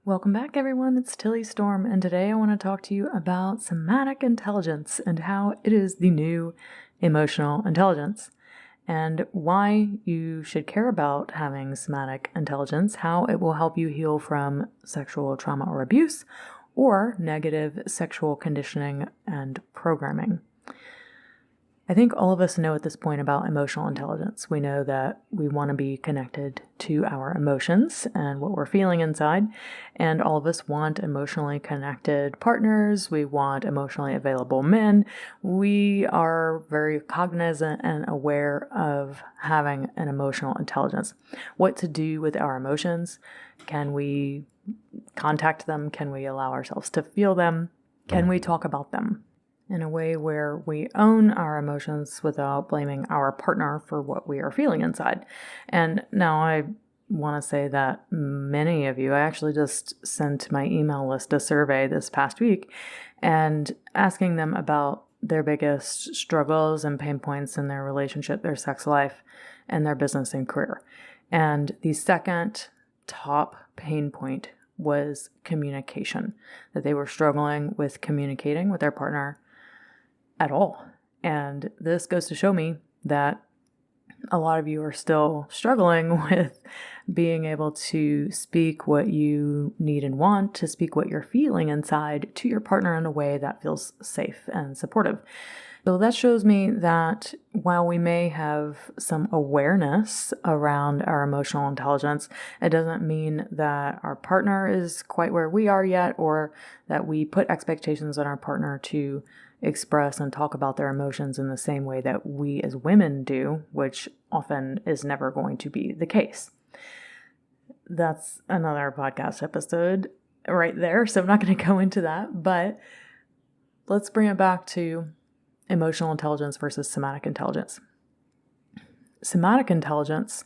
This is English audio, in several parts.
Welcome back, everyone. It's Tilly Storm, and today I want to talk to you about somatic intelligence and how it is the new emotional intelligence, and why you should care about having somatic intelligence, how it will help you heal from sexual trauma or abuse, or negative sexual conditioning and programming. I think all of us know at this point about emotional intelligence. We know that we want to be connected to our emotions and what we're feeling inside. And all of us want emotionally connected partners. We want emotionally available men. We are very cognizant and aware of having an emotional intelligence. What to do with our emotions? Can we contact them? Can we allow ourselves to feel them? Can we talk about them in a way where we own our emotions without blaming our partner for what we are feeling inside? And now I want to say that many of you, I actually just sent my email list a survey this past week and asking them about their biggest struggles and pain points in their relationship, their sex life, and their business and career. And the second top pain point was communication, that they were struggling with communicating with their partner at all. And this goes to show me that a lot of you are still struggling with being able to speak what you need and want, to speak what you're feeling inside to your partner in a way that feels safe and supportive. So that shows me that while we may have some awareness around our emotional intelligence, it doesn't mean that our partner is quite where we are yet, or that we put expectations on our partner to express and talk about their emotions in the same way that we as women do, which often is never going to be the case. That's another podcast episode right there, so I'm not going to go into that, but let's bring it back to emotional intelligence versus somatic intelligence. Somatic intelligence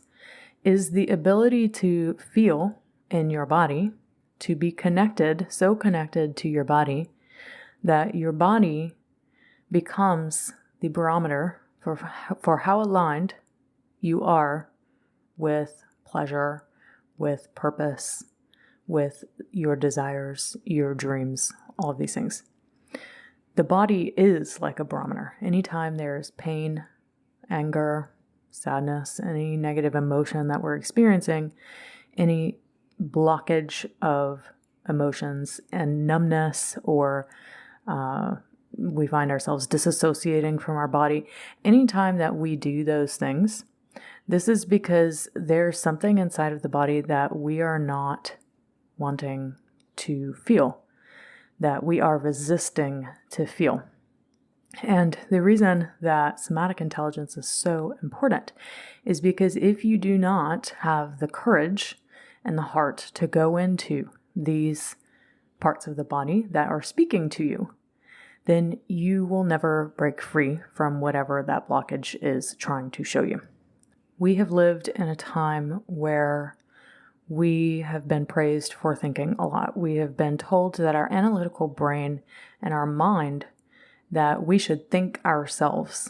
is the ability to feel in your body, to be connected, so connected to your body that your body becomes the barometer for how aligned you are with pleasure, with purpose, with your desires, your dreams, all of these things. The body is like a barometer. Anytime there's pain, anger, sadness, any negative emotion that we're experiencing, any blockage of emotions and numbness, or we find ourselves disassociating from our body. Anytime that we do those things, this is because there's something inside of the body that we are not wanting to feel, that we are resisting to feel. And the reason that somatic intelligence is so important is because if you do not have the courage and the heart to go into these parts of the body that are speaking to you, then you will never break free from whatever that blockage is trying to show you. We have lived in a time where we have been praised for thinking a lot. We have been told that our analytical brain and our mind, that we should think ourselves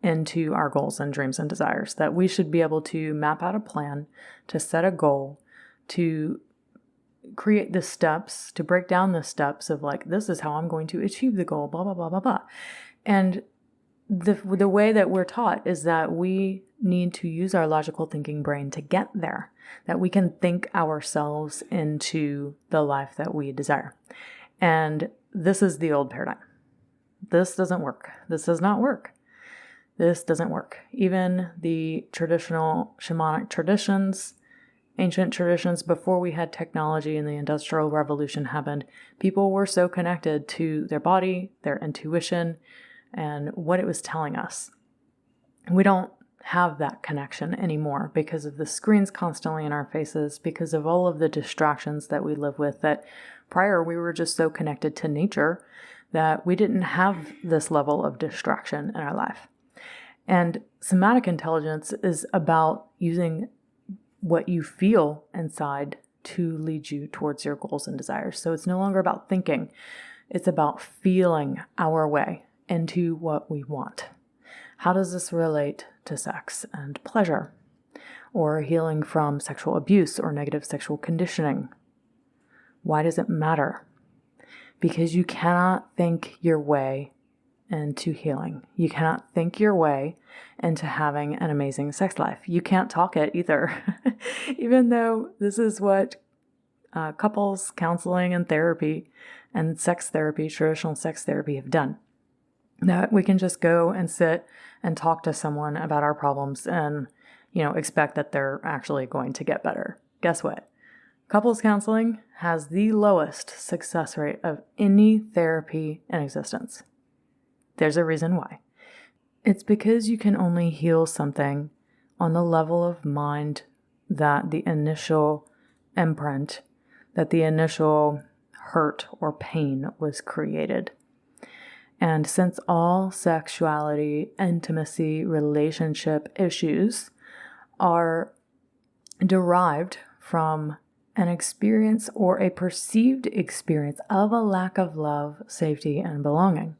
into our goals and dreams and desires, that we should be able to map out a plan, to set a goal, to create the steps, to break down the steps of like, this is how I'm going to achieve the goal, blah, blah, blah, blah, blah. And the way that we're taught is that we need to use our logical thinking brain to get there, that we can think ourselves into the life that we desire. And this is the old paradigm. This doesn't work. This does not work. This doesn't work. Even the traditional shamanic traditions, ancient traditions before we had technology and the Industrial Revolution happened, people were so connected to their body, their intuition, and what it was telling us. We don't have that connection anymore because of the screens constantly in our faces, because of all of the distractions that we live with, that prior we were just so connected to nature that we didn't have this level of distraction in our life. And somatic intelligence is about using what you feel inside to lead you towards your goals and desires. So it's no longer about thinking. It's about feeling our way into what we want. How does this relate to sex and pleasure, or healing from sexual abuse or negative sexual conditioning, Why does it matter? Because you cannot think your way into healing. You cannot think your way into having an amazing sex life. You can't talk it either. Even though this is what couples counseling and therapy and sex therapy, traditional sex therapy, have done. That we can just go and sit and talk to someone about our problems and, expect that they're actually going to get better. Guess what? Couples counseling has the lowest success rate of any therapy in existence. There's a reason why. It's because you can only heal something on the level of mind that the initial imprint, that the initial hurt or pain was created. And since all sexuality, intimacy, relationship issues are derived from an experience or a perceived experience of a lack of love, safety, and belonging.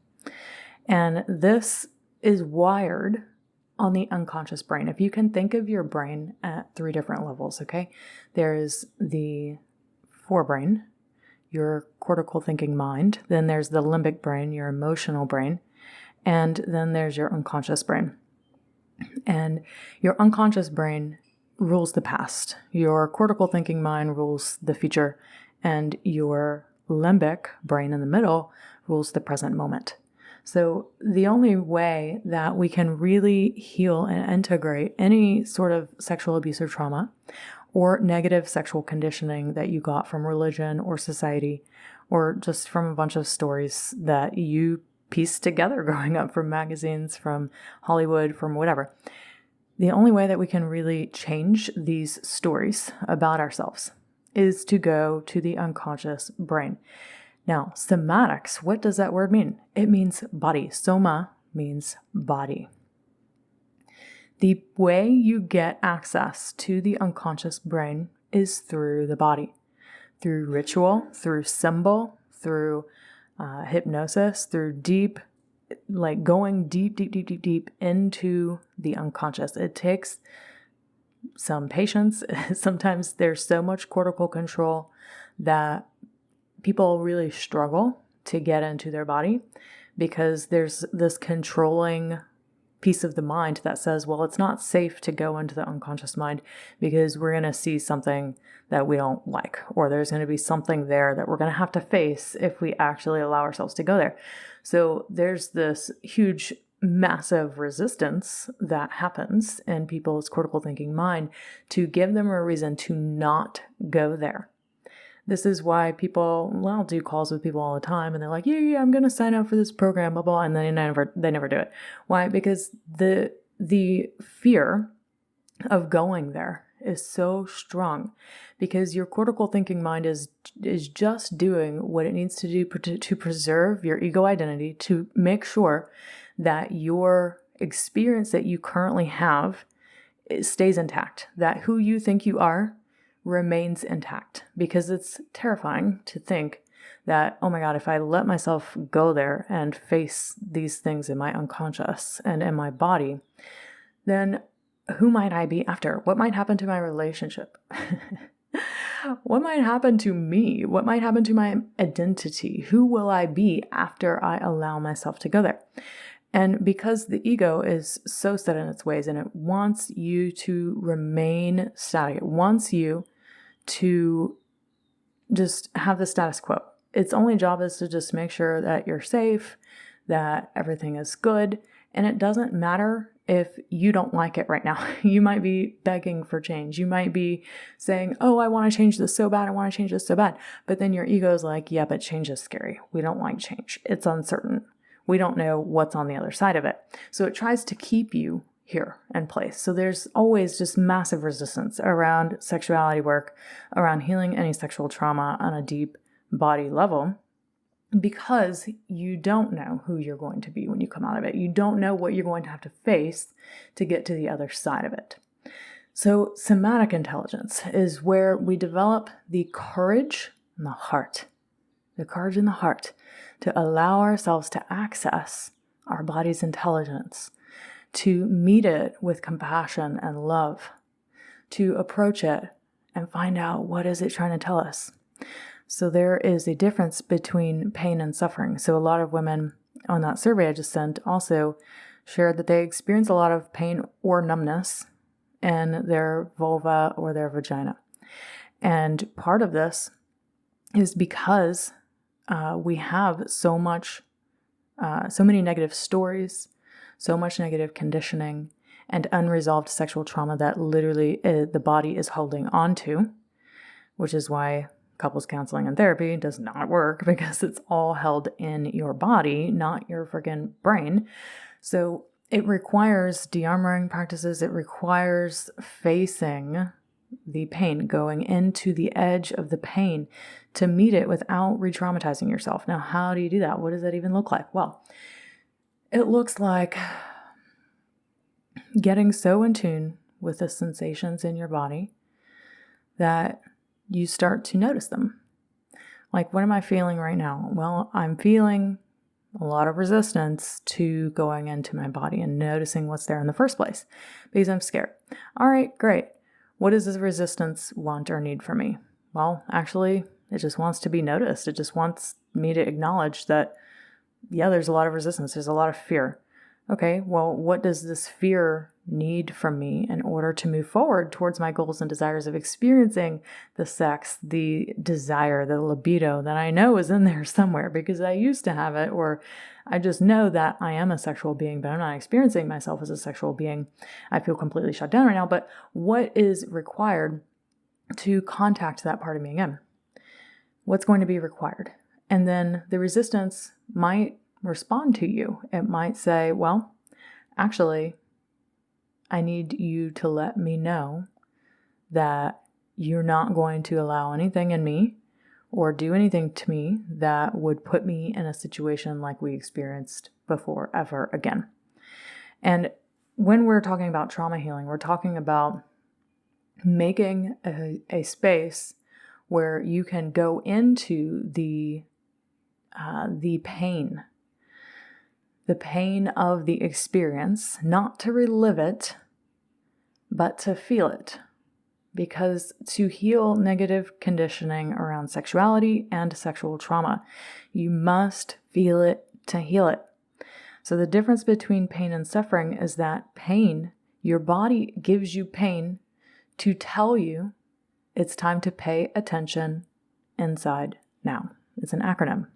And this is wired on the unconscious brain. If you can think of your brain at 3 different levels, okay? There is the forebrain, your cortical thinking mind. Then there's the limbic brain, your emotional brain. And then there's your unconscious brain. And your unconscious brain rules the past. Your cortical thinking mind rules the future. And your limbic brain in the middle rules the present moment. So the only way that we can really heal and integrate any sort of sexual abuse or trauma or negative sexual conditioning that you got from religion or society, or just from a bunch of stories that you pieced together growing up from magazines, from Hollywood, from whatever. The only way that we can really change these stories about ourselves is to go to the unconscious brain. Now, somatics, what does that word mean? It means body. Soma means body. The way you get access to the unconscious brain is through the body, through ritual, through symbol, through hypnosis, through going deep into the unconscious. It takes some patience. Sometimes there's so much cortical control that people really struggle to get into their body because there's this controlling piece of the mind that says, well, it's not safe to go into the unconscious mind because we're going to see something that we don't like, or there's going to be something there that we're going to have to face if we actually allow ourselves to go there. So there's this huge, massive resistance that happens in people's cortical thinking mind to give them a reason to not go there. This is why I'll do calls with people all the time and they're like, yeah, I'm going to sign up for this program, blah, blah, and then they never do it. Why? Because the fear of going there is so strong because your cortical thinking mind is just doing what it needs to do to preserve your ego identity, to make sure that your experience that you currently have stays intact, that who you think you are remains intact, because it's terrifying to think that, oh my God, if I let myself go there and face these things in my unconscious and in my body, then who might I be after? What might happen to my relationship? What might happen to me? What might happen to my identity? Who will I be after I allow myself to go there? And because the ego is so set in its ways and it wants you to remain static, it wants you to just have the status quo. Its only job is to just make sure that you're safe, that everything is good, and it doesn't matter if you don't like it right now. You might be begging for change. You might be saying, oh, I want to change this so bad. I want to change this so bad. But then your ego is like, yeah, but change is scary. We don't like change. It's uncertain. We don't know what's on the other side of it. So it tries to keep you here in place. So there's always just massive resistance around sexuality work, around healing any sexual trauma on a deep body level, because you don't know who you're going to be when you come out of it. You don't know what you're going to have to face to get to the other side of it. So somatic intelligence is where we develop the courage in the heart, to allow ourselves to access our body's intelligence, to meet it with compassion and love, to approach it and find out what is it trying to tell us. So there is a difference between pain and suffering. So a lot of women on that survey I just sent also shared that they experience a lot of pain or numbness in their vulva or their vagina. And part of this is because we have so many negative stories, so much negative conditioning, and unresolved sexual trauma that literally the body is holding on to, which is why couples counseling and therapy does not work, because it's all held in your body, not your freaking brain. So it requires de-armoring practices. It requires facing the pain, going into the edge of the pain to meet it without re-traumatizing yourself. Now, how do you do that? What does that even look like? Well, it looks like getting so in tune with the sensations in your body that you start to notice them. Like, what am I feeling right now? Well, I'm feeling a lot of resistance to going into my body and noticing what's there in the first place because I'm scared. All right, great. What does this resistance want or need from me? Well, actually, it just wants to be noticed. It just wants me to acknowledge that, yeah, there's a lot of resistance. There's a lot of fear. Okay, well, what does this fear need from me in order to move forward towards my goals and desires of experiencing the sex, the desire, the libido that I know is in there somewhere because I used to have it, or I just know that I am a sexual being, but I'm not experiencing myself as a sexual being. I feel completely shut down right now, but what is required to contact that part of me again? What's going to be required? And then the resistance might respond to you. It might say, well, actually, I need you to let me know that you're not going to allow anything in me or do anything to me that would put me in a situation like we experienced before ever again. And when we're talking about trauma healing, we're talking about making a space where you can go into the pain of the experience, not to relive it, but to feel it. Because to heal negative conditioning around sexuality and sexual trauma, you must feel it to heal it. So the difference between pain and suffering is that pain, your body gives you pain to tell you it's time to pay attention inside now. It's an acronym.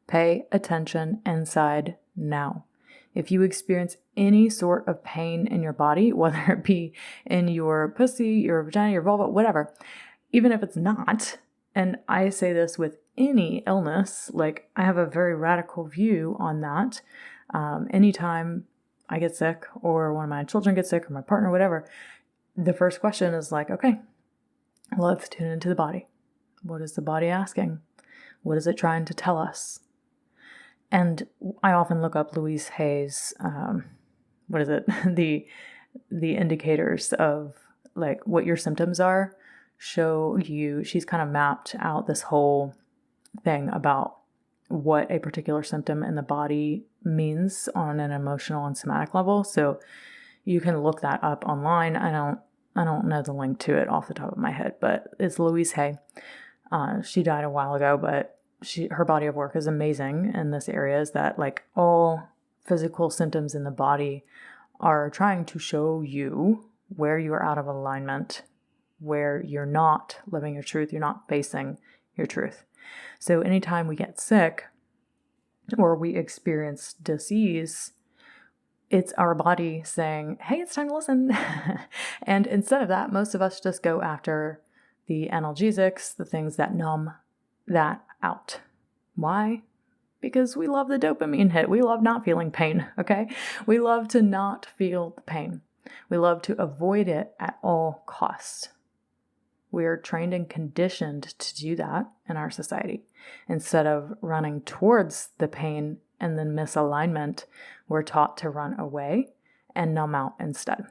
Pay attention inside now. If you experience any sort of pain in your body, whether it be in your pussy, your vagina, your vulva, whatever, even if it's not, and I say this with any illness, like I have a very radical view on that. Anytime I get sick or one of my children gets sick or my partner, whatever, the first question is like, okay, let's tune into the body. What is the body asking? What is it trying to tell us? And I often look up Louise Hay's, the indicators of like what your symptoms are, show you, she's kind of mapped out this whole thing about what a particular symptom in the body means on an emotional and somatic level. So you can look that up online. I don't know the link to it off the top of my head, but it's Louise Hay. She died a while ago, but her body of work is amazing in this area, is that like all physical symptoms in the body are trying to show you where you are out of alignment, where you're not living your truth, you're not facing your truth. So anytime we get sick or we experience disease, it's our body saying, hey, it's time to listen. And instead of that, most of us just go after the analgesics, the things that numb that out. Why? Because we love the dopamine hit. We love not feeling pain, okay? We love to not feel the pain. We love to avoid it at all costs. We are trained and conditioned to do that in our society. Instead of running towards the pain and then misalignment, we're taught to run away and numb out instead.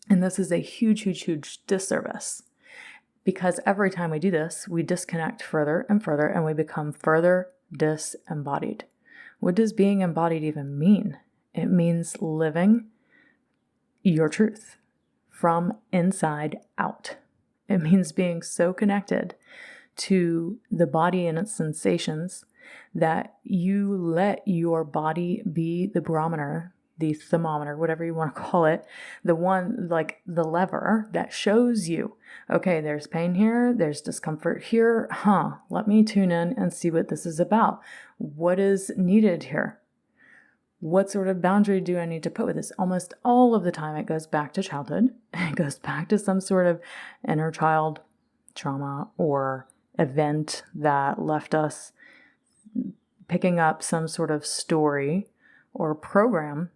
And this is a huge, huge, huge disservice. Because every time we do this, we disconnect further and further, and we become further disembodied. What does being embodied even mean? It means living your truth from inside out. It means being so connected to the body and its sensations, that you let your body be the barometer, the thermometer, whatever you want to call it, the one, like the lever that shows you, okay, there's pain here, there's discomfort here, let me tune in and see what this is about. What is needed here? What sort of boundary do I need to put with this? Almost all of the time it goes back to childhood. It goes back to some sort of inner child trauma or event that left us picking up some sort of story or program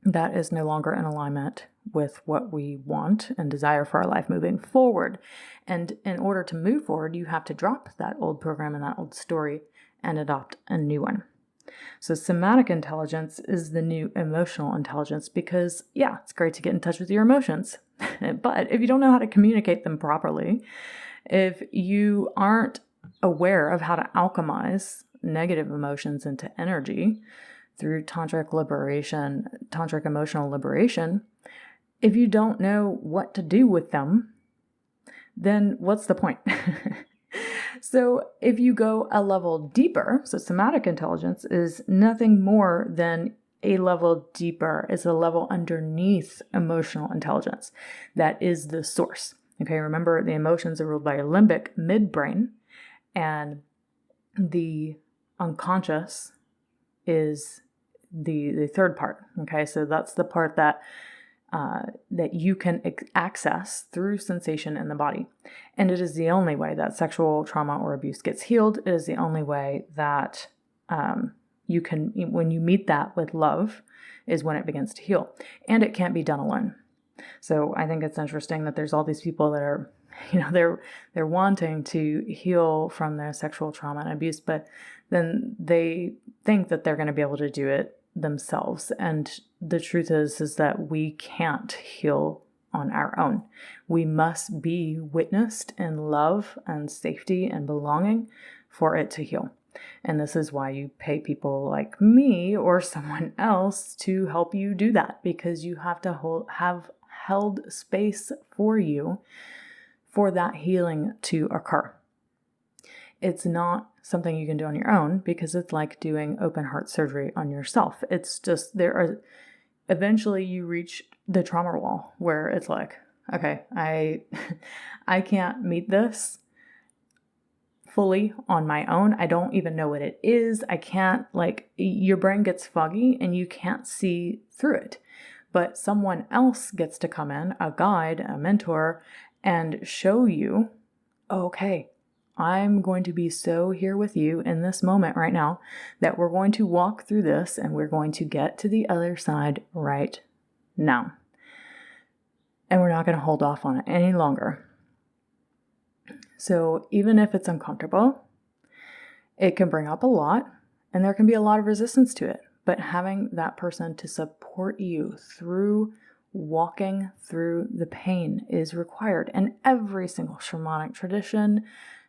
that is no longer in alignment with what we want and desire for our life moving forward. And in order to move forward, you have to drop that old program and that old story and adopt a new one. So somatic intelligence is the new emotional intelligence because, yeah, it's great to get in touch with your emotions. But if you don't know how to communicate them properly, if you aren't aware of how to alchemize negative emotions into energy through tantric emotional liberation, if you don't know what to do with them, then what's the point? So if you go a level deeper, so somatic intelligence is nothing more than a level deeper. It's a level underneath emotional intelligence. That is the source. Okay, remember the emotions are ruled by your limbic midbrain, and the unconscious is the third part. Okay, so that's the part that you can access through sensation in the body. And it is the only way that sexual trauma or abuse gets healed. It is the only way that you can, when you meet that with love, is when it begins to heal. And it can't be done alone. So I think it's interesting that there's all these people that are, they're wanting to heal from their sexual trauma and abuse, but then they think that they're going to be able to do it themselves. And the truth is that we can't heal on our own. We must be witnessed in love and safety and belonging for it to heal. And this is why you pay people like me or someone else to help you do that, because you have to have held space for you for that healing to occur. It's not something you can do on your own, because it's like doing open heart surgery on yourself. It's just, eventually you reach the trauma wall where it's like, okay, I can't meet this fully on my own. I don't even know what it is. I can't, your brain gets foggy and you can't see through it. But someone else gets to come in, a guide, a mentor, and show you, okay, I'm going to be so here with you in this moment right now that we're going to walk through this and we're going to get to the other side right now. And we're not going to hold off on it any longer. So even if it's uncomfortable, it can bring up a lot and there can be a lot of resistance to it. But having that person to support you through walking through the pain is required. And every single shamanic tradition,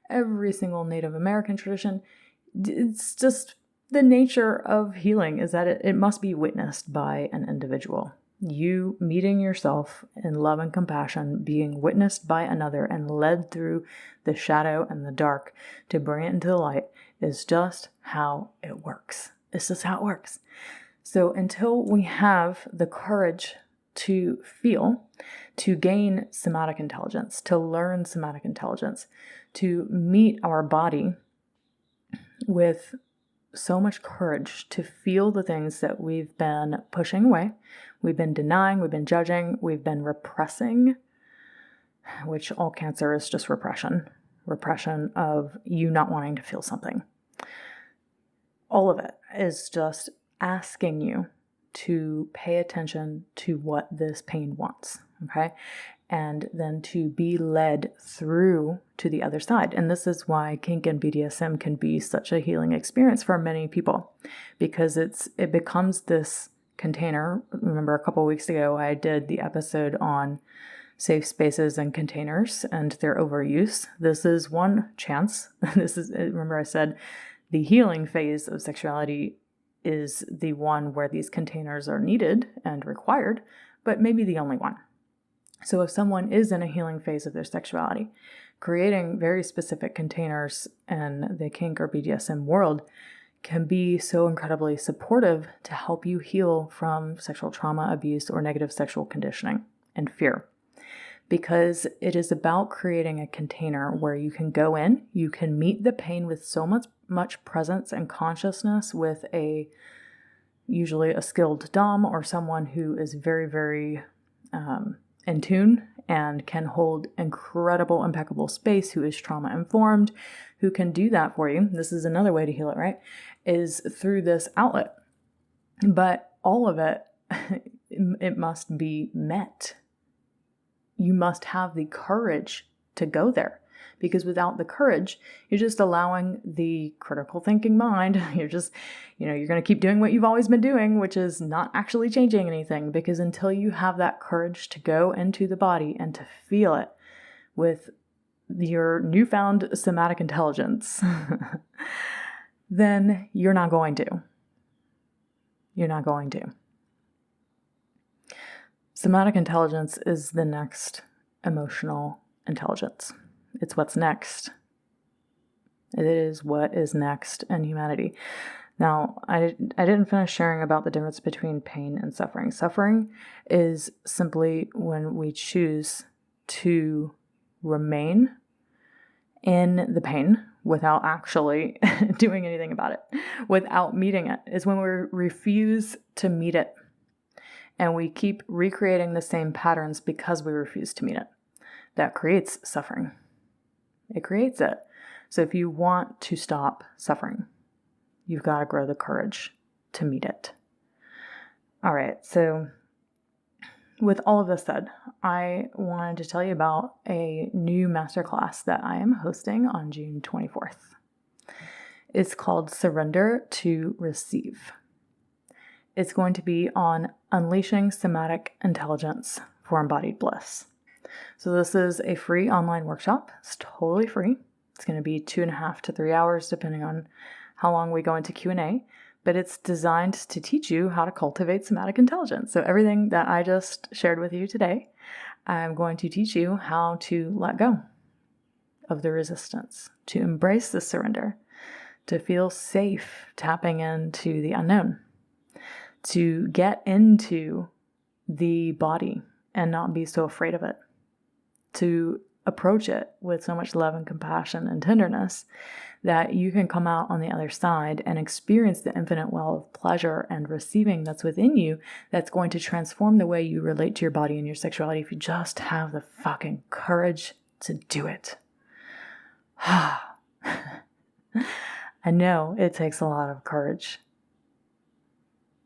every single Native American tradition, it's just the nature of healing is that it must be witnessed by an individual. You meeting yourself in love and compassion, being witnessed by another and led through the shadow and the dark to bring it into the light is just how it works. It's just how it works. So until we have the courage to feel, to gain somatic intelligence, to learn somatic intelligence, to meet our body with so much courage to feel the things that we've been pushing away, we've been denying, we've been judging, we've been repressing, which all cancer is just repression of you not wanting to feel something. All of it is just asking you to pay attention to what this pain wants, okay? And then to be led through to the other side. And this is why kink and BDSM can be such a healing experience for many people, because it becomes this container. Remember a couple of weeks ago, I did the episode on safe spaces and containers and their overuse. This is one chance. Remember I said the healing phase of sexuality is the one where these containers are needed and required, but maybe the only one. So if someone is in a healing phase of their sexuality, creating very specific containers in the kink or BDSM world can be so incredibly supportive to help you heal from sexual trauma, abuse, or negative sexual conditioning and fear. Because it is about creating a container where you can go in, you can meet the pain with so much presence and consciousness with usually a skilled dom or someone who is very, very in tune and can hold incredible, impeccable space, who is trauma informed, who can do that for you. This is another way to heal it, right? Is through this outlet. But all of it, it must be met. You must have the courage to go there, because without the courage, you're just allowing the critical thinking mind. You're just, you're going to keep doing what you've always been doing, which is not actually changing anything, because until you have that courage to go into the body and to feel it with your newfound somatic intelligence, then you're not going to. You're not going to. Somatic intelligence is the next emotional intelligence. It's what's next. It is what is next in humanity. Now, I didn't finish sharing about the difference between pain and suffering. Suffering is simply when we choose to remain in the pain without actually doing anything about it, without meeting it. Is when we refuse to meet it. And we keep recreating the same patterns because we refuse to meet it. That creates suffering. It creates it. So if you want to stop suffering, you've got to grow the courage to meet it. All right, so with all of this said, I wanted to tell you about a new masterclass that I am hosting on June 24th. It's called Surrender to Receive. It's going to be on unleashing somatic intelligence for embodied bliss. So this is a free online workshop. It's totally free. It's going to be 2.5 to 3 hours, depending on how long we go into Q&A. But it's designed to teach you how to cultivate somatic intelligence. So everything that I just shared with you today, I'm going to teach you how to let go of the resistance, to embrace the surrender, to feel safe tapping into the unknown, to get into the body and not be so afraid of it, to approach it with so much love and compassion and tenderness that you can come out on the other side and experience the infinite well of pleasure and receiving that's within you, that's going to transform the way you relate to your body and your sexuality if you just have the fucking courage to do it. I know it takes a lot of courage.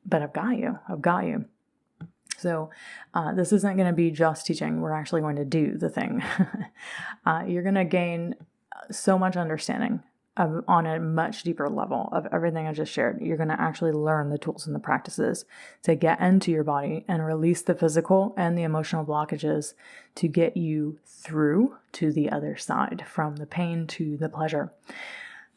But I've got you. So this isn't going to be just teaching. We're actually going to do the thing. You're going to gain so much understanding on a much deeper level of everything I just shared. You're going to actually learn the tools and the practices to get into your body and release the physical and the emotional blockages to get you through to the other side, from the pain to the pleasure.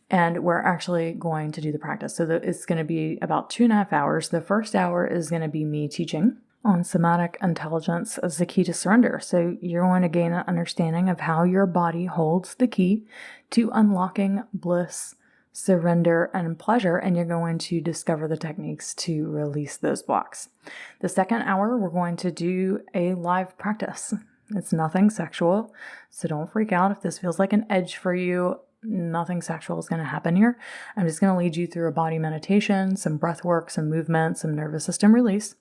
And we're actually going to do the practice. So it's going to be about 2.5 hours. The first hour is going to be me teaching on somatic intelligence as the key to surrender. So you're going to gain an understanding of how your body holds the key to unlocking bliss, surrender, and pleasure. And you're going to discover the techniques to release those blocks. The second hour, we're going to do a live practice. It's nothing sexual, so don't freak out if this feels like an edge for you. Nothing sexual is going to happen here. I'm just going to lead you through a body meditation, some breath work, some movement, some nervous system release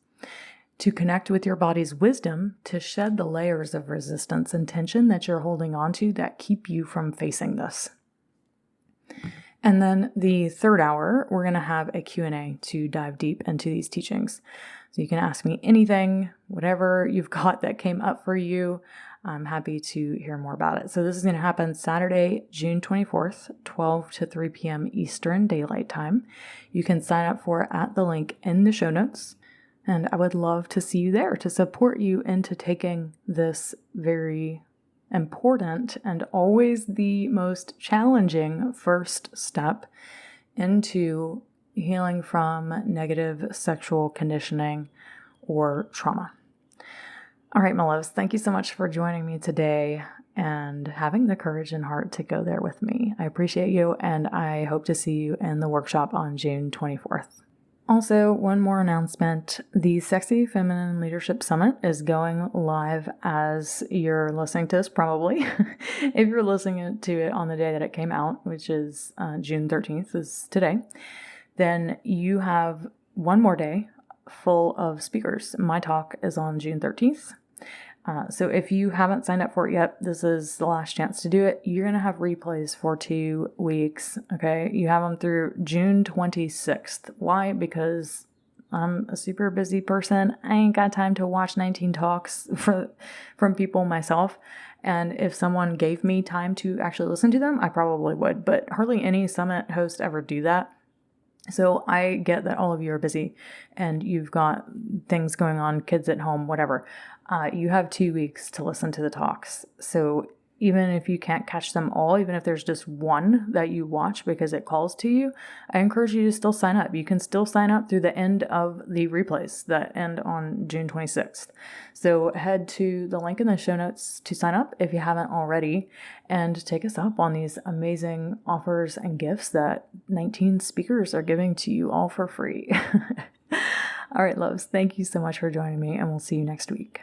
to connect with your body's wisdom, to shed the layers of resistance and tension that you're holding on to that keep you from facing this. And then the third hour, we're going to have a Q&A to dive deep into these teachings. So you can ask me anything, whatever you've got that came up for you. I'm happy to hear more about it. So this is going to happen Saturday, June 24th, 12 to 3 p.m. Eastern Daylight Time. You can sign up for it at the link in the show notes. And I would love to see you there to support you into taking this very important and always the most challenging first step into healing from negative sexual conditioning or trauma. All right, my loves, thank you so much for joining me today. and having the courage and heart to go there with me. I appreciate you, and I hope to see you in the workshop on June 24th. Also, one more announcement. The Sexy Feminine Leadership Summit is going live as you're listening to this, probably. If you're listening to it on the day that it came out, which is June 13th, is today, then you have one more day full of speakers. My talk is on June 13th. So if you haven't signed up for it yet, this is the last chance to do it. You're going to have replays for 2 weeks, okay? You have them through June 26th. Why? Because I'm a super busy person. I ain't got time to watch 19 talks from people myself. And if someone gave me time to actually listen to them, I probably would. But hardly any summit hosts ever do that. So I get that all of you are busy and you've got things going on, kids at home, whatever. You have 2 weeks to listen to the talks. So even if you can't catch them all, even if there's just one that you watch because it calls to you, I encourage you to still sign up. You can still sign up through the end of the replays that end on June 26th. So head to the link in the show notes to sign up if you haven't already, and take us up on these amazing offers and gifts that 19 speakers are giving to you all for free. All right, loves, thank you so much for joining me, and we'll see you next week.